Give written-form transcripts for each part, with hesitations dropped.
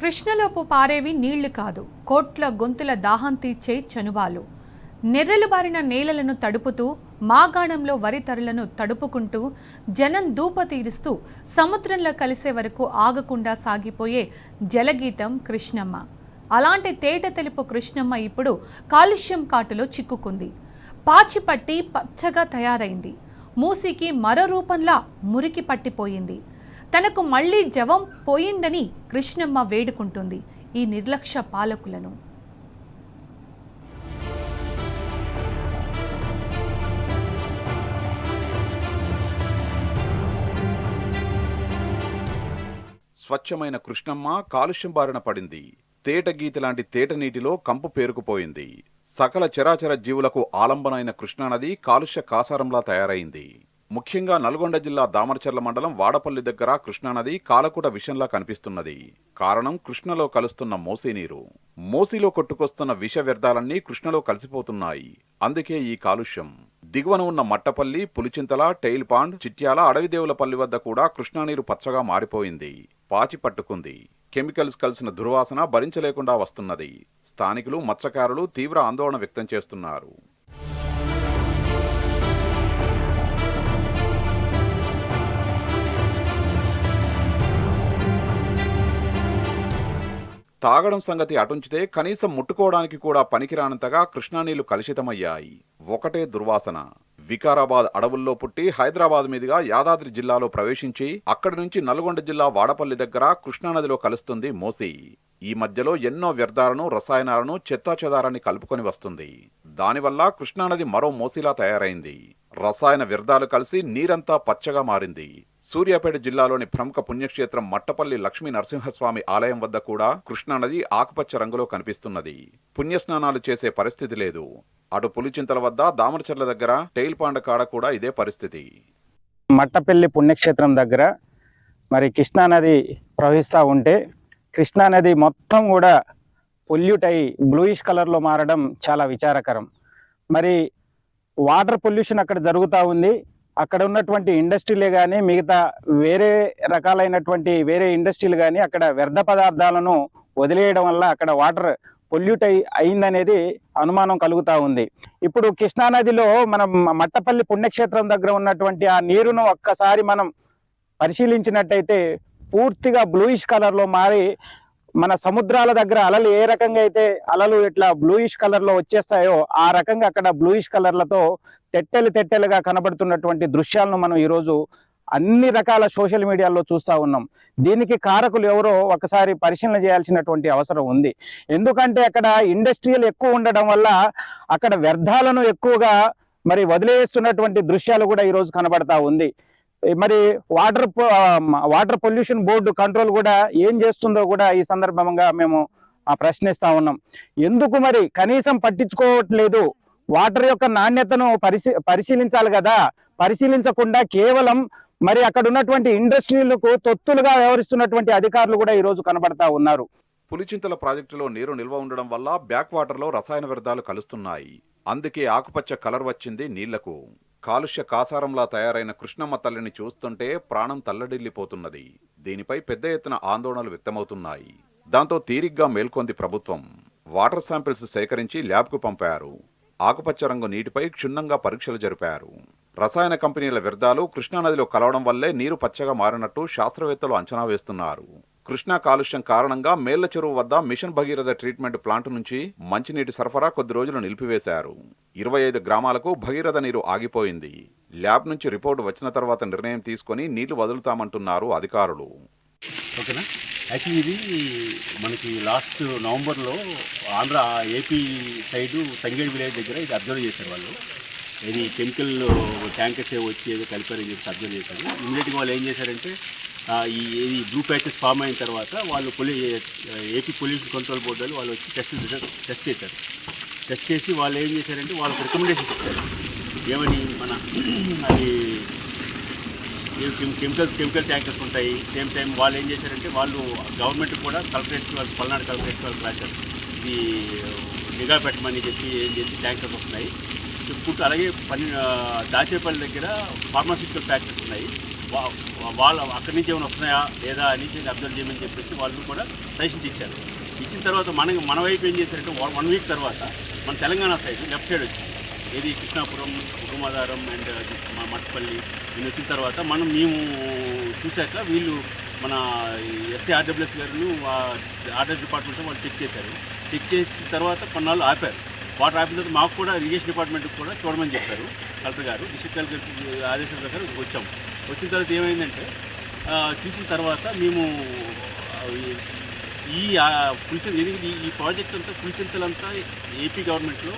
కృష్ణలోపు పారేవి నీళ్లు కాదు, కోట్ల గొంతుల దాహం తీర్చే చనుబాలు. నెర్రెలు బారిన నేలలను తడుపుతూ, మాగాణంలో వరి తరులను తడుపుకుంటూ, జనం దూప తీరుస్తూ సముద్రంలో కలిసే వరకు ఆగకుండా సాగిపోయే జలగీతం కృష్ణమ్మ. అలాంటి తేట తెలుపు కృష్ణమ్మ ఇప్పుడు కాలుష్యం కాటులో చిక్కుకుంది. పాచిపట్టి పచ్చగా తయారైంది. మూసికి మరో రూపంలా మురికి పట్టిపోయింది. తనకు మళ్లీ జవం పోయిందని కృష్ణమ్మ వేడుకుంటుంది ఈ నిర్లక్ష్య పాలకులను. స్వచ్ఛమైన కృష్ణమ్మ కాలుష్యం బారిన పడింది. తేట గీత లాంటి తేట నీటిలో కంపు పేరుకుపోయింది. సకల చరాచర జీవులకు ఆలంబనైన కృష్ణానది కాలుష్య కాసారంలా తయారైంది. ముఖ్యంగా నల్గొండ జిల్లా దామరచర్ల మండలం వాడపల్లి దగ్గర కృష్ణానది కాలకూట విషంలా కనిపిస్తున్నది. కారణం కృష్ణలో కలుస్తున్న మోసీ నీరు. మోసీలో కొట్టుకొస్తున్న విష వ్యర్థాలన్నీ కృష్ణలో కలిసిపోతున్నాయి. అందుకే ఈ కాలుష్యం. దిగువన ఉన్న మట్టపల్లి, పులిచింతల, టెయిల్ పాండ్, చిట్యాల, అడవిదేవులపల్లి వద్ద కూడా కృష్ణానీరు పచ్చగా మారిపోయింది. పాచి పట్టుకుంది. కెమికల్స్ కలిసిన దుర్వాసన భరించలేకుండా వస్తున్నది. స్థానికులు, మత్స్యకారులు తీవ్ర ఆందోళన వ్యక్తం చేస్తున్నారు. తాగడం సంగతి అటుంచితే కనీసం ముట్టుకోవడానికి కూడా పనికిరానంతగా కృష్ణానీళ్లు కలుషితమయ్యాయి. ఒకటే దుర్వాసన. వికారాబాద్ అడవుల్లో పుట్టి హైదరాబాద్ మీదుగా యాదాద్రి జిల్లాలో ప్రవేశించి అక్కడి నుంచి నల్గొండ జిల్లా వాడపల్లి దగ్గర కృష్ణానదిలో కలుస్తుంది మోసీ. ఈ మధ్యలో ఎన్నో వ్యర్థాలను, రసాయనాలను, చెత్తాచెదారాన్ని కలుపుకొని వస్తుంది. దానివల్ల కృష్ణానది మరో మోసీలా తయారైంది. రసాయన వ్యర్థాలు కలిసి నీరంతా పచ్చగా మారింది. సూర్యాపేట జిల్లాలోని ప్రముఖ పుణ్యక్షేత్రం మట్టపల్లి లక్ష్మీ నరసింహస్వామి ఆలయం వద్ద కూడా కృష్ణానది ఆకుపచ్చ రంగులో కనిపిస్తున్నది. పుణ్యస్నానాలు చేసే పరిస్థితి లేదు. అటు పులిచింతల వద్ద, దామరచర్ల దగ్గర, టెయిల్ పాండ్ కాడ కూడా ఇదే పరిస్థితి. మట్టపల్లి పుణ్యక్షేత్రం దగ్గర మరి కృష్ణానది ప్రవహిస్తూ ఉంటే కృష్ణానది మొత్తం కూడా పొల్యూట్ అయి బ్లూయిష్ కలర్లో మారడం చాలా విచారకరం. మరి వాటర్ పొల్యూషన్ అక్కడ జరుగుతూ ఉంది. అక్కడ ఉన్నటువంటి ఇండస్ట్రీలే కానీ, మిగతా వేరే రకాలైనటువంటి వేరే ఇండస్ట్రీలు కానీ అక్కడ వ్యర్థ పదార్థాలను వదిలేయడం వల్ల అక్కడ వాటర్ పొల్యూట్ అయిందనేది అనుమానం కలుగుతూ ఉంది. ఇప్పుడు కృష్ణానదిలో మనం మట్టపల్లి పుణ్యక్షేత్రం దగ్గర ఉన్నటువంటి ఆ నీరును ఒక్కసారి మనం పరిశీలించినట్టయితే పూర్తిగా బ్లూయిష్ కలర్లో మారి, మన సముద్రాల దగ్గర అలలు ఏ రకంగా అయితే అలలు ఇట్లా బ్లూయిష్ కలర్లో వచ్చేస్తాయో ఆ రకంగా అక్కడ బ్లూయిష్ కలర్లతో తెట్టెలుగా కనబడుతున్నటువంటి దృశ్యాలను మనం ఈరోజు అన్ని రకాల సోషల్ మీడియాలో చూస్తూ ఉన్నాం. దీనికి కారకులు ఎవరో ఒకసారి పరిశీలన చేయాల్సినటువంటి అవసరం ఉంది. ఎందుకంటే అక్కడ ఇండస్ట్రియల్ ఎక్కువ ఉండడం వల్ల అక్కడ వ్యర్థాలను ఎక్కువగా వదిలేస్తున్నటువంటి దృశ్యాలు కూడా ఈరోజు కనబడతా ఉంది. మరి వాటర్ పొల్యూషన్ బోర్డు కంట్రోల్ కూడా ఏం చేస్తుందో కూడా ఈ సందర్భంగా మేము ప్రశ్నిస్తా ఉన్నాం. ఎందుకు మరి కనీసం పట్టించుకోవట్లేదు? వాటర్ యొక్క నాణ్యతను పరిశీలించాలి కదా. పరిశీలించకుండా కేవలం మరి అక్కడ ఉన్నటువంటి ఇండస్ట్రీలకు తొత్తులుగా వ్యవహరిస్తున్నటువంటి అధికారులు కూడా ఈరోజు కనబడతా ఉన్నారు. పులిచింతల ప్రాజెక్టులో నీరు నిల్వ ఉండడం వల్ల బ్యాక్ వాటర్లో రసాయన వ్యర్థాలు కలుస్తున్నాయి. అందుకే ఆకుపచ్చ కలర్ వచ్చింది నీళ్లకు. కాలుష్య కాసారంలా తయారైన కృష్ణమ్మ తల్లిని చూస్తుంటే ప్రాణం తల్లడిల్లిపోతున్నది. దీనిపై పెద్ద ఎత్తున ఆందోళనలు వ్యక్తమవుతున్నాయి. దాంతో తీరిగ్గా మేల్కొంది ప్రభుత్వం. వాటర్ శాంపిల్స్ సేకరించి ల్యాబ్కు పంపారు. ఆకుపచ్చ రంగు నీటిపై క్షుణ్ణంగా పరీక్షలు జరిపారు. రసాయన కంపెనీల వ్యర్థాలు కృష్ణానదిలో కలవడం వల్లే నీరు పచ్చగా మారినట్టు శాస్త్రవేత్తలు అంచనా వేస్తున్నారు. కృష్ణా కాలుష్యం కారణంగా మేళ్ల చెరువు వద్ద మిషన్ భగీరథ ట్రీట్మెంట్ ప్లాంట్ నుంచి మంచినీటి సరఫరా కొద్ది రోజులు నిలిపివేశారు. 25 గ్రామాలకు భగీరథ నీరు ఆగిపోయింది. ల్యాబ్ నుంచి రిపోర్టు వచ్చిన తర్వాత నిర్ణయం తీసుకుని నీళ్లు వదులుతామంటున్నారు అధికారులు. ఓకేనా? యాక్చువల్లీ ఇది మనకి లాస్ట్ నవంబర్లో ఏపీ సైడు తంగేడు విలేజ్ దగ్గర ఇది అబ్జర్వ్ చేశారు వాళ్ళు. ఇది కెమికల్ ట్యాంకర్స్ వచ్చి ఏదో కలిపారని చెప్పి అబ్జర్వ్ చేశారు. ఇమీడియట్గా వాళ్ళు ఏం చేశారంటే ఈ బ్లూ ప్యాచెస్ ఫామ్ అయిన తర్వాత వాళ్ళు ఏపీ పొల్యూషన్ కంట్రోల్ బోర్డు వాళ్ళు వచ్చి టెస్ట్ చేశారు. టెస్ట్ చేసి వాళ్ళు ఏం చేశారంటే వాళ్ళకి రికమెండేషన్ ఇచ్చారు. ఏమని అది కెమికల్ ట్యాంకర్స్ ఉంటాయి. సేమ్ టైం వాళ్ళు ఏం చేశారంటే వాళ్ళు గవర్నమెంట్ కూడా కలెక్టరేట్ వాళ్ళు పల్నాడు కలెక్టరేట్ వాళ్ళు రాశారు. ఇది నిఘా పెట్టమని చెప్పి ఏం చేసి ట్యాంకర్స్ వస్తున్నాయి. అలాగే దాచేపల్లి దగ్గర ఫార్మాసిటికల్ ఫ్యాక్టరీస్ ఉన్నాయి. వాళ్ళు అక్కడి నుంచి ఏమైనా వస్తున్నాయా లేదా అని అబ్జర్వ్ చేయమని చెప్పేసి వాళ్ళు కూడా సజెషన్స్ ఇచ్చారు. ఇచ్చిన తర్వాత మన వైపు ఏం చేశారంటే 1 వీక్ తర్వాత మన తెలంగాణ సైడ్ లెఫ్ట్ సైడ్ వచ్చింది. ఏది కృష్ణాపురం, ఉగమాధారం అండ్ మట్పల్లి నేను వచ్చిన తర్వాత మేము చూశాక వీళ్ళు మన ఎస్సీ ఆర్డబ్ల్యూఎస్ గారు ఆర్డర్ డిపార్ట్మెంట్స్ వాళ్ళు చెక్ చేశారు. చెక్ చేసిన తర్వాత కొన్నాళ్ళు ఆపారు. వాటర్ ఆపిన తర్వాత మాకు కూడా ఇరిగేషన్ డిపార్ట్మెంట్కి కూడా చూడమని చెప్పారు కలెక్టర్ గారు. డిస్ట్రిక్ట్ కలెక్టర్ ఆదేశాల ప్రకారం వచ్చాము. వచ్చిన తర్వాత ఏమైందంటే చూసిన తర్వాత మేము ఈ ప్రాజెక్ట్ అంతా పులిచింతలంతా ఏపీ గవర్నమెంట్లో.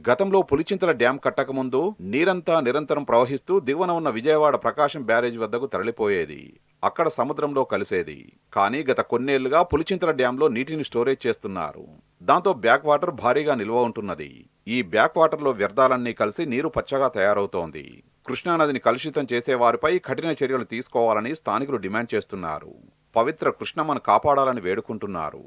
గతంలో పులిచింతల డ్యాం కట్టకముందు నీరంతా నిరంతరం ప్రవహిస్తూ దిగువన ఉన్న విజయవాడ ప్రకాశం బ్యారేజ్ వద్దకు తరలిపోయేది. అక్కడ సముద్రంలో కలిసేది. కానీ గత కొన్నేళ్లుగా పులిచింతల డ్యాంలో నీటిని స్టోరేజ్ చేస్తున్నారు. దాంతో బ్యాక్ వాటర్ భారీగా నిల్వ ఉంటున్నది. ఈ బ్యాక్ వాటర్లో వ్యర్థాలన్నీ కలిసి నీరు పచ్చగా తయారవుతోంది. కృష్ణానదిని కలుషితం చేసే వారిపై కఠిన చర్యలు తీసుకోవాలని స్థానికులు డిమాండ్ చేస్తున్నారు. పవిత్ర కృష్ణమ్మను కాపాడాలని వేడుకుంటున్నారు.